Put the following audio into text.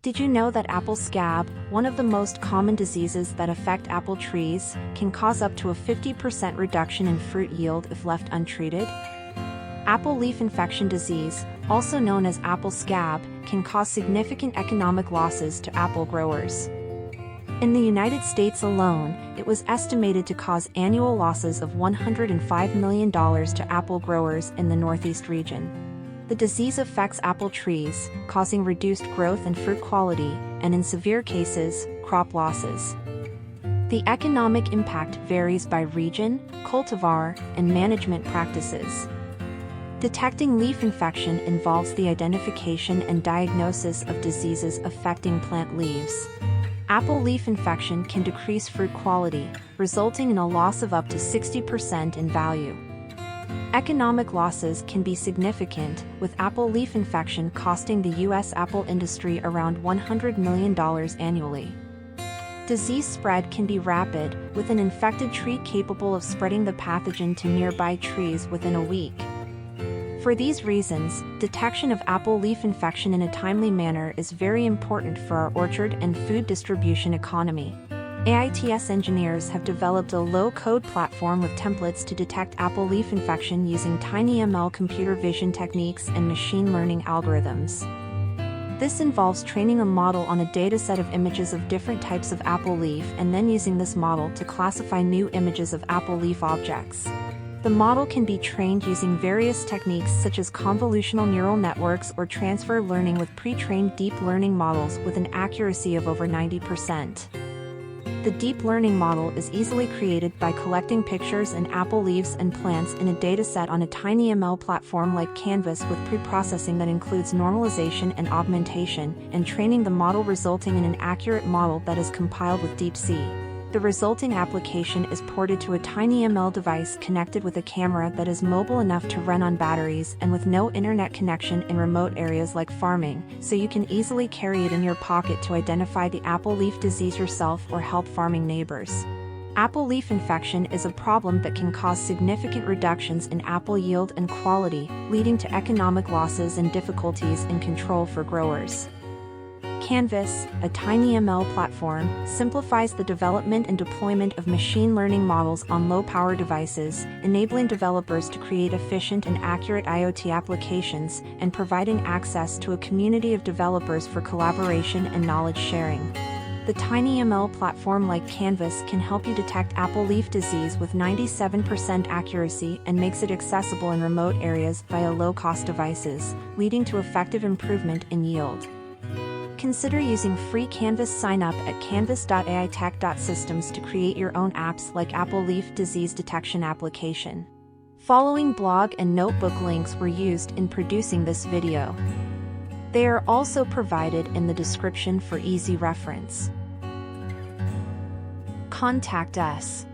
Did you know that apple scab, one of the most common diseases that affect apple trees, can cause up to a 50% reduction in fruit yield if left untreated? Apple leaf infection disease, also known as apple scab, can cause significant economic losses to apple growers. In the United States alone, it was estimated to cause annual losses of $105 million to apple growers in the Northeast region. The disease affects apple trees, causing reduced growth and fruit quality, and in severe cases, crop losses. The economic impact varies by region, cultivar, and management practices. Detecting leaf infection involves the identification and diagnosis of diseases affecting plant leaves. Apple leaf infection can decrease fruit quality, resulting in a loss of up to 60% in value. Economic losses can be significant, with apple leaf infection costing the U.S. apple industry around $100 million annually. Disease spread can be rapid, with an infected tree capable of spreading the pathogen to nearby trees within a week. For these reasons, detection of apple leaf infection in a timely manner is very important for our orchard and food distribution economy. cAInvas engineers have developed a low-code platform with templates to detect apple leaf infection using TinyML computer vision techniques and machine learning algorithms. This involves training a model on a dataset of images of different types of apple leaf and then using this model to classify new images of apple leaf objects. The model can be trained using various techniques such as convolutional neural networks or transfer learning with pre-trained deep learning models with an accuracy of over 90%. The deep learning model is easily created by collecting pictures and apple leaves and plants in a dataset on a TinyML platform like cAInvas with preprocessing that includes normalization and augmentation, and training the model resulting in an accurate model that is compiled with deepC. The resulting application is ported to a TinyML device connected with a camera that is mobile enough to run on batteries and with no internet connection in remote areas like farming, so you can easily carry it in your pocket to identify the apple leaf disease yourself or help farming neighbors. Apple leaf infection is a problem that can cause significant reductions in apple yield and quality, leading to economic losses and difficulties in control for growers. cAInvas, a TinyML platform, simplifies the development and deployment of machine learning models on low-power devices, enabling developers to create efficient and accurate IoT applications, and providing access to a community of developers for collaboration and knowledge sharing. The TinyML platform like cAInvas can help you detect apple leaf disease with 97% accuracy and makes it accessible in remote areas via low-cost devices, leading to effective improvement in yield. Consider using free cAInvas sign-up at canvas.aitech.systems to create your own apps like apple leaf disease detection application. Following blog and notebook links were used in producing this video. They are also provided in the description for easy reference. Contact us.